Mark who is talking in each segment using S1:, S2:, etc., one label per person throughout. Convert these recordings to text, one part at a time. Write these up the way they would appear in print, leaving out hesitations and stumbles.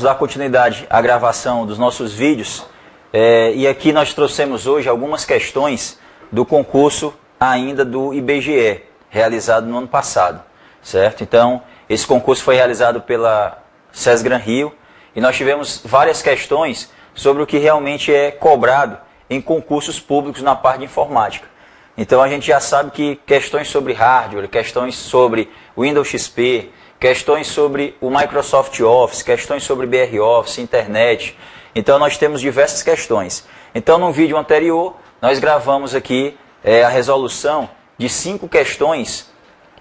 S1: dar continuidade à gravação dos nossos vídeos e aqui nós trouxemos hoje algumas questões do concurso ainda do IBGE, realizado no ano passado, certo? Então, esse concurso foi realizado pela SES Gran Rio e nós tivemos várias questões sobre o que realmente é cobrado em concursos públicos na parte de informática. Então, a gente já sabe que questões sobre hardware, questões sobre Windows XP, questões sobre o Microsoft Office, questões sobre BR Office, internet. Então, nós temos diversas questões. Então, no vídeo anterior, nós gravamos aqui a resolução de 5 questões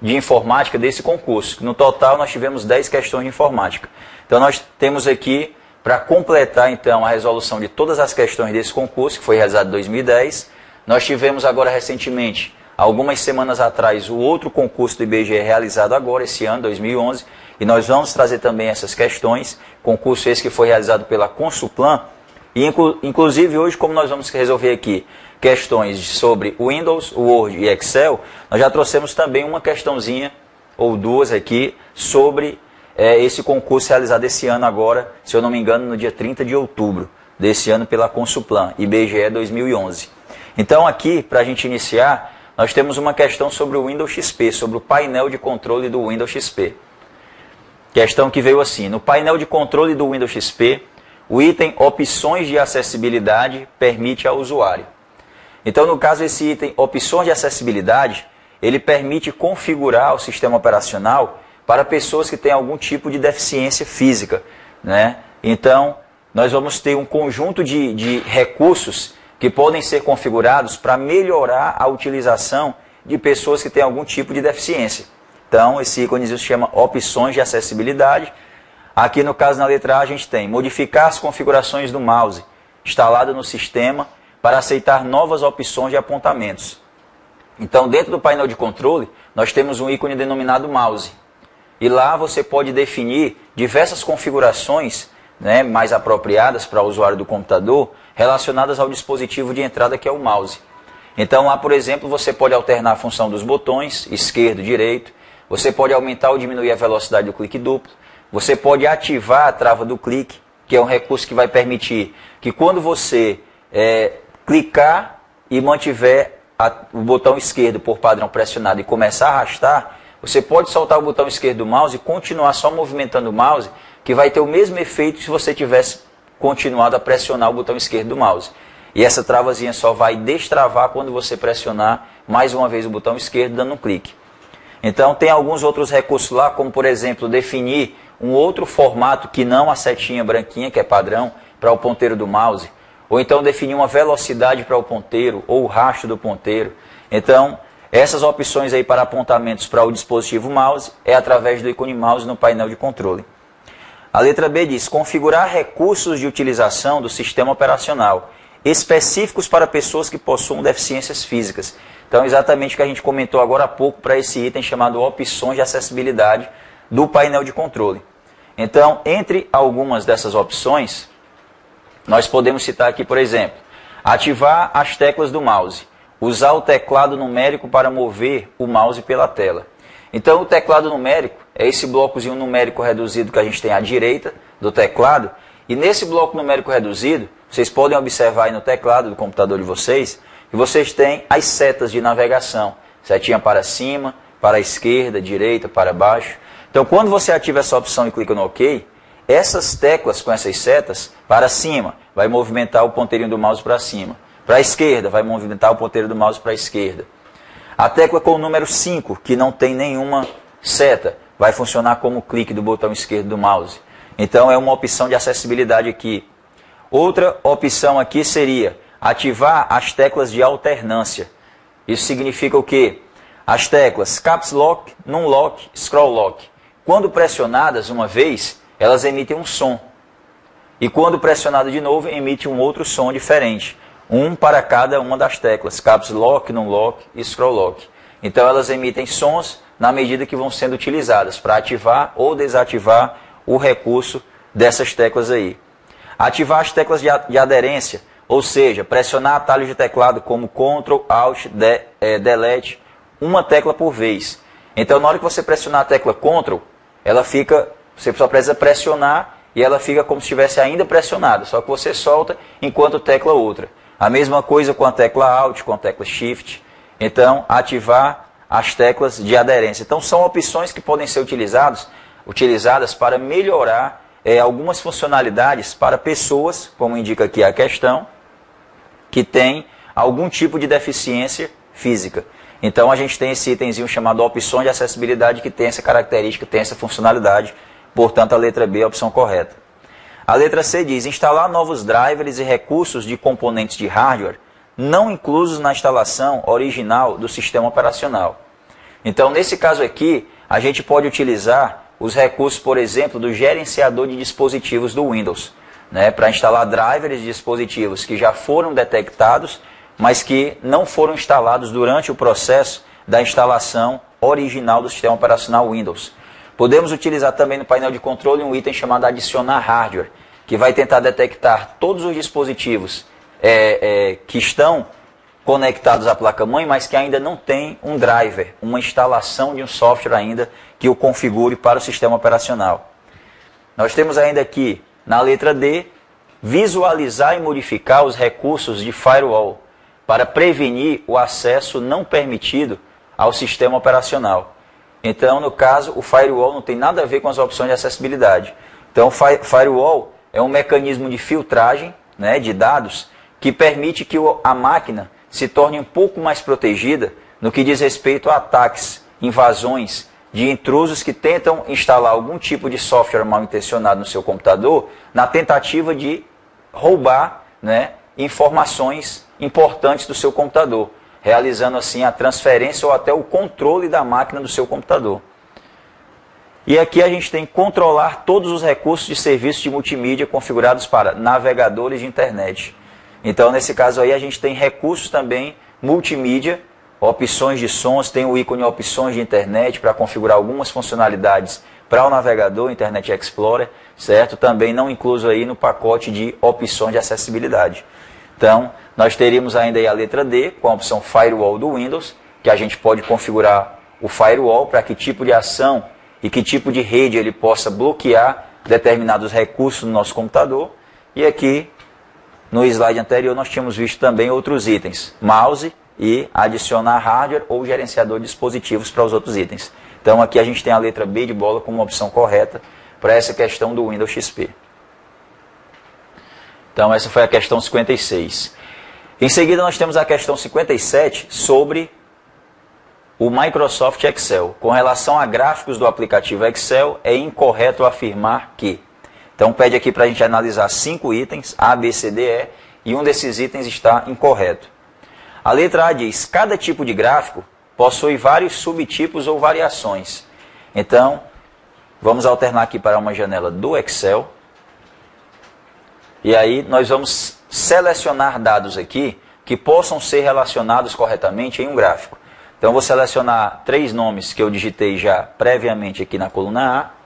S1: de informática desse concurso. No total, nós tivemos 10 questões de informática. Então, nós temos aqui, para completar, então, a resolução de todas as questões desse concurso, que foi realizado em 2010, nós tivemos agora, recentemente, algumas semanas atrás, o outro concurso do IBGE realizado agora, esse ano, 2011, e nós vamos trazer também essas questões, concurso esse que foi realizado pela Consulplan, e inclusive hoje, como nós vamos resolver aqui questões sobre Windows, Word e Excel, nós já trouxemos também uma questãozinha, ou duas aqui, sobre esse concurso realizado esse ano agora, se eu não me engano, no dia 30 de outubro desse ano pela Consulplan, IBGE 2011. Então aqui, para a gente iniciar, nós temos uma questão sobre o Windows XP, sobre o painel de controle do Windows XP. Questão que veio assim: no painel de controle do Windows XP, o item Opções de Acessibilidade permite ao usuário. Então, no caso, esse item Opções de Acessibilidade, ele permite configurar o sistema operacional para pessoas que têm algum tipo de deficiência física, né? Então, nós vamos ter um conjunto de recursos que podem ser configurados para melhorar a utilização de pessoas que têm algum tipo de deficiência. Então, esse ícone se chama Opções de Acessibilidade. Aqui, no caso, na letra A, a gente tem modificar as configurações do mouse instalado no sistema para aceitar novas opções de apontamentos. Então, dentro do painel de controle, nós temos um ícone denominado mouse. E lá você pode definir diversas configurações, né, mais apropriadas para o usuário do computador, relacionadas ao dispositivo de entrada que é o mouse. Então lá, por exemplo, você pode alternar a função dos botões, esquerdo, direito, você pode aumentar ou diminuir a velocidade do clique duplo, você pode ativar a trava do clique, que é um recurso que vai permitir que quando você clicar e mantiver o botão esquerdo por padrão pressionado e começar a arrastar, você pode soltar o botão esquerdo do mouse e continuar só movimentando o mouse, que vai ter o mesmo efeito se você tivesse continuado a pressionar o botão esquerdo do mouse. E essa travazinha só vai destravar quando você pressionar mais uma vez o botão esquerdo dando um clique. Então tem alguns outros recursos lá, como por exemplo, definir um outro formato que não a setinha branquinha, que é padrão, para o ponteiro do mouse. Ou então definir uma velocidade para o ponteiro, ou o rastro do ponteiro. Então, essas opções aí para apontamentos para o dispositivo mouse é através do ícone mouse no painel de controle. A letra B diz: configurar recursos de utilização do sistema operacional específicos para pessoas que possuam deficiências físicas. Então, exatamente o que a gente comentou agora há pouco para esse item chamado Opções de Acessibilidade do painel de controle. Então, entre algumas dessas opções, nós podemos citar aqui, por exemplo, ativar as teclas do mouse, usar o teclado numérico para mover o mouse pela tela. Então, o teclado numérico é esse blocozinho numérico reduzido que a gente tem à direita do teclado. E nesse bloco numérico reduzido, vocês podem observar aí no teclado do computador de vocês, que vocês têm as setas de navegação. Setinha para cima, para a esquerda, direita, para baixo. Então, quando você ativa essa opção e clica no OK, essas teclas com essas setas, para cima, vai movimentar o ponteirinho do mouse para cima. Para a esquerda, vai movimentar o ponteiro do mouse para a esquerda. A tecla com o número 5, que não tem nenhuma seta, vai funcionar como clique do botão esquerdo do mouse. Então é uma opção de acessibilidade aqui. Outra opção aqui seria ativar as teclas de alternância. Isso significa o quê? As teclas Caps Lock, Num Lock, Scroll Lock. Quando pressionadas uma vez, elas emitem um som. E quando pressionado de novo, emite um outro som diferente. Um para cada uma das teclas, Caps Lock, Num Lock e Scroll Lock. Então elas emitem sons na medida que vão sendo utilizadas para ativar ou desativar o recurso dessas teclas aí. Ativar as teclas de aderência, ou seja, pressionar atalhos de teclado como Ctrl, Alt, Delete, uma tecla por vez. Então na hora que você pressionar a tecla Ctrl, ela fica, você só precisa pressionar e ela fica como se estivesse ainda pressionada, só que você solta enquanto tecla outra. A mesma coisa com a tecla Alt, com a tecla Shift. Então, ativar as teclas de aderência. Então, são opções que podem ser utilizadas para melhorar algumas funcionalidades para pessoas, como indica aqui a questão, que tem algum tipo de deficiência física. Então, a gente tem esse itemzinho chamado opções de acessibilidade que tem essa característica, tem essa funcionalidade. Portanto, a letra B é a opção correta. A letra C diz: instalar novos drivers e recursos de componentes de hardware não inclusos na instalação original do sistema operacional. Então, nesse caso aqui, a gente pode utilizar os recursos, por exemplo, do gerenciador de dispositivos do Windows, né, para instalar drivers de dispositivos que já foram detectados, mas que não foram instalados durante o processo da instalação original do sistema operacional Windows. Podemos utilizar também no painel de controle um item chamado adicionar hardware, que vai tentar detectar todos os dispositivos que estão conectados à placa-mãe, mas que ainda não tem um driver, uma instalação de um software ainda que o configure para o sistema operacional. Nós temos ainda aqui, na letra D, visualizar e modificar os recursos de firewall para prevenir o acesso não permitido ao sistema operacional. Então, no caso, o firewall não tem nada a ver com as opções de acessibilidade. Então, o firewall é um mecanismo de filtragem, né, de dados que permite que a máquina se torne um pouco mais protegida no que diz respeito a ataques, invasões de intrusos que tentam instalar algum tipo de software mal intencionado no seu computador na tentativa de roubar, né, informações importantes do seu computador, realizando assim a transferência ou até o controle da máquina do seu computador. E aqui a gente tem controlar todos os recursos de serviços de multimídia configurados para navegadores de internet. Então, nesse caso aí, a gente tem recursos também multimídia, opções de sons, tem o ícone opções de internet para configurar algumas funcionalidades para o navegador, Internet Explorer, certo? Também não incluso aí no pacote de opções de acessibilidade. Então, nós teríamos ainda aí a letra D, com a opção Firewall do Windows, que a gente pode configurar o Firewall para que tipo de ação e que tipo de rede ele possa bloquear determinados recursos no nosso computador. E aqui, no slide anterior, nós tínhamos visto também outros itens, mouse e adicionar hardware ou gerenciador de dispositivos para os outros itens. Então aqui a gente tem a letra B de bola como uma opção correta para essa questão do Windows XP. Então essa foi a questão 56. Em seguida nós temos a questão 57 sobre o Microsoft Excel. Com relação a gráficos do aplicativo Excel, é incorreto afirmar que... Então pede aqui para a gente analisar 5 itens, A, B, C, D, E, e um desses itens está incorreto. A letra A diz: cada tipo de gráfico possui vários subtipos ou variações. Então, vamos alternar aqui para uma janela do Excel. E aí nós vamos selecionar dados aqui que possam ser relacionados corretamente em um gráfico. Então eu vou selecionar 3 nomes que eu digitei já previamente aqui na coluna A.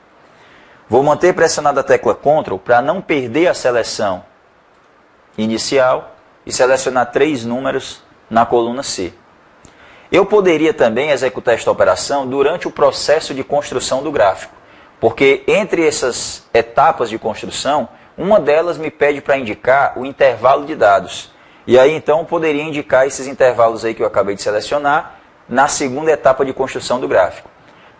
S1: Vou manter pressionada a tecla Ctrl para não perder a seleção inicial e selecionar 3 números na coluna C. Eu poderia também executar esta operação durante o processo de construção do gráfico, porque entre essas etapas de construção, uma delas me pede para indicar o intervalo de dados. E aí então eu poderia indicar esses intervalos aí que eu acabei de selecionar na segunda etapa de construção do gráfico.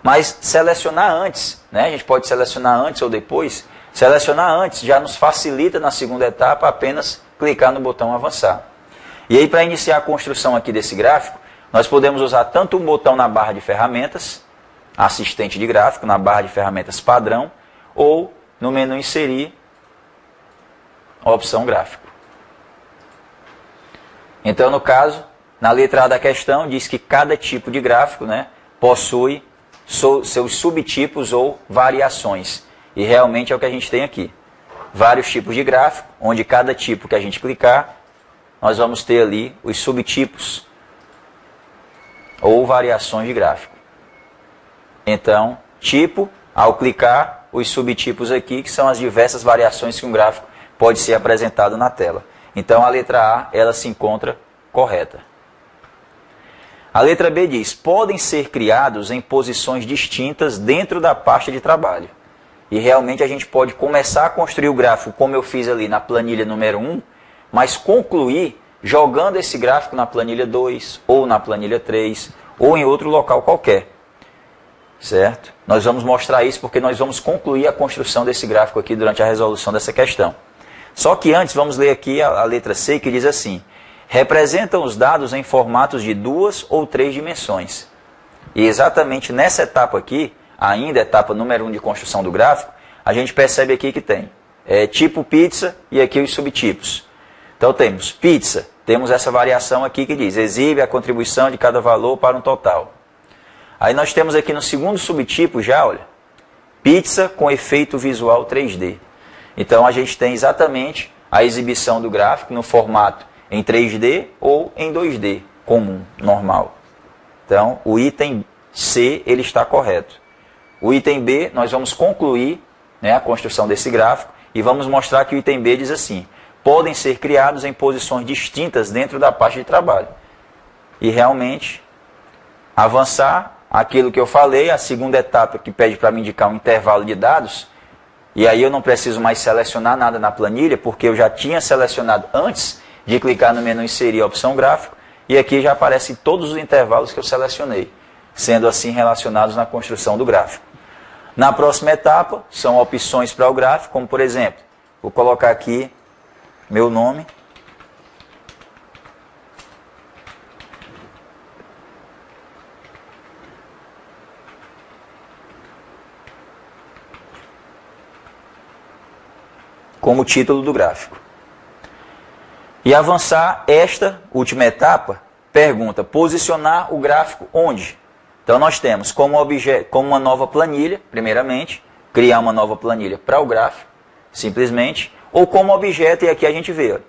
S1: Mas selecionar antes, né? A gente pode selecionar antes ou depois. Selecionar antes já nos facilita na segunda etapa apenas clicar no botão avançar. E aí para iniciar a construção aqui desse gráfico, nós podemos usar tanto um botão na barra de ferramentas, assistente de gráfico, na barra de ferramentas padrão, ou no menu inserir, a opção gráfico. Então no caso, na letra A da questão, diz que cada tipo de gráfico, né, possui seus subtipos ou variações. E realmente é o que a gente tem aqui. Vários tipos de gráfico, onde cada tipo que a gente clicar, nós vamos ter ali os subtipos ou variações de gráfico. Então, tipo, ao clicar, os subtipos aqui, que são as diversas variações que um gráfico pode ser apresentado na tela. Então, a letra A, ela se encontra correta. A letra B diz: podem ser criados em posições distintas dentro da pasta de trabalho. E realmente a gente pode começar a construir o gráfico como eu fiz ali na planilha número 1, mas concluir jogando esse gráfico na planilha 2, ou na planilha 3, ou em outro local qualquer. Certo? Nós vamos mostrar isso porque nós vamos concluir a construção desse gráfico aqui durante a resolução dessa questão. Só que antes vamos ler aqui a letra C, que diz assim: representam os dados em formatos de 2 ou 3 dimensões. E exatamente nessa etapa aqui, ainda etapa número 1 de construção do gráfico, a gente percebe aqui que tem tipo pizza e aqui os subtipos. Então temos pizza, temos essa variação aqui que diz: exibe a contribuição de cada valor para um total. Aí nós temos aqui no segundo subtipo já, olha, pizza com efeito visual 3D. Então a gente tem exatamente a exibição do gráfico no formato em 3D ou em 2D, comum, normal. Então o item C ele está correto. O item B nós vamos concluir, né, a construção desse gráfico e vamos mostrar que o item B diz assim: podem ser criados em posições distintas dentro da pasta de trabalho. E realmente avançar aquilo que eu falei, a segunda etapa que pede para me indicar um intervalo de dados, e aí eu não preciso mais selecionar nada na planilha, porque eu já tinha selecionado antes de clicar no menu inserir a opção gráfico, e aqui já aparecem todos os intervalos que eu selecionei, sendo assim relacionados na construção do gráfico. Na próxima etapa, são opções para o gráfico, como por exemplo, vou colocar aqui meu nome, como título do gráfico. E avançar esta última etapa, pergunta, posicionar o gráfico onde? Então nós temos como uma nova planilha, primeiramente, criar uma nova planilha para o gráfico, simplesmente, ou como objeto, e aqui a gente vê,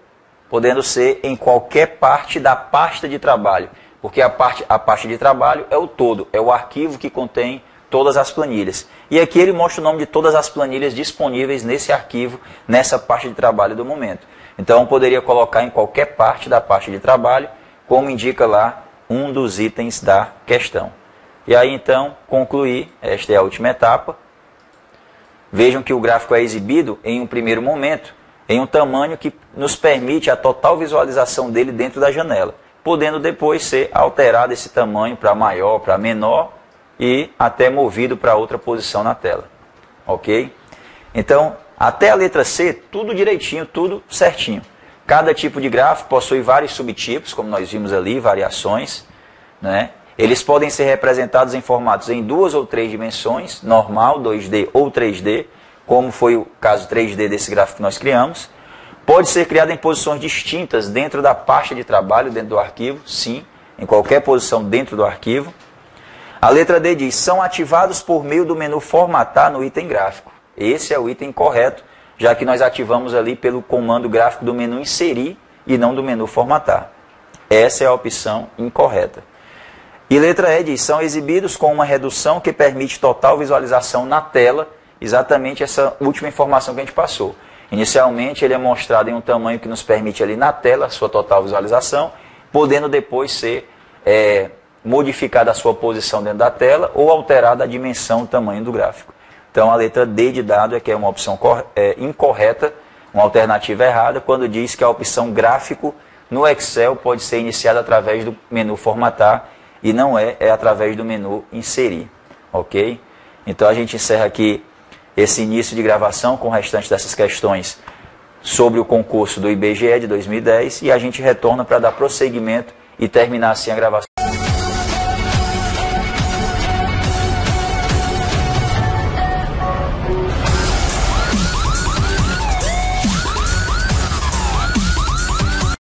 S1: podendo ser em qualquer parte da pasta de trabalho, porque a pasta de trabalho é o todo, é o arquivo que contém todas as planilhas. E aqui ele mostra o nome de todas as planilhas disponíveis nesse arquivo, nessa pasta de trabalho do momento. Então eu poderia colocar em qualquer parte da pasta de trabalho, como indica lá um dos itens da questão. E aí então, concluir, esta é a última etapa. Vejam que o gráfico é exibido em um primeiro momento, em um tamanho que nos permite a total visualização dele dentro da janela, podendo depois ser alterado esse tamanho para maior, para menor, e até movido para outra posição na tela. Ok? Então, até a letra C, tudo direitinho, tudo certinho. Cada tipo de gráfico possui vários subtipos, como nós vimos ali, variações, né? Eles podem ser representados em formatos em 2 ou 3 dimensões, normal, 2D ou 3D, como foi o caso 3D desse gráfico que nós criamos. Pode ser criado em posições distintas dentro da pasta de trabalho, dentro do arquivo, sim, em qualquer posição dentro do arquivo. A letra D diz, são ativados por meio do menu formatar no item gráfico. Esse é o item correto, já que nós ativamos ali pelo comando gráfico do menu inserir e não do menu formatar. Essa é a opção incorreta. E letra E diz, são exibidos com uma redução que permite total visualização na tela, exatamente essa última informação que a gente passou. Inicialmente ele é mostrado em um tamanho que nos permite ali na tela a sua total visualização, podendo depois ser modificada a sua posição dentro da tela ou alterada a dimensão, o tamanho do gráfico. Então a letra D de dado é que é uma opção incorreta, uma alternativa errada, quando diz que a opção gráfico no Excel pode ser iniciada através do menu formatar e não é através do menu inserir. Ok? Então a gente encerra aqui esse início de gravação com o restante dessas questões sobre o concurso do IBGE de 2010 e a gente retorna para dar prosseguimento e terminar assim a gravação.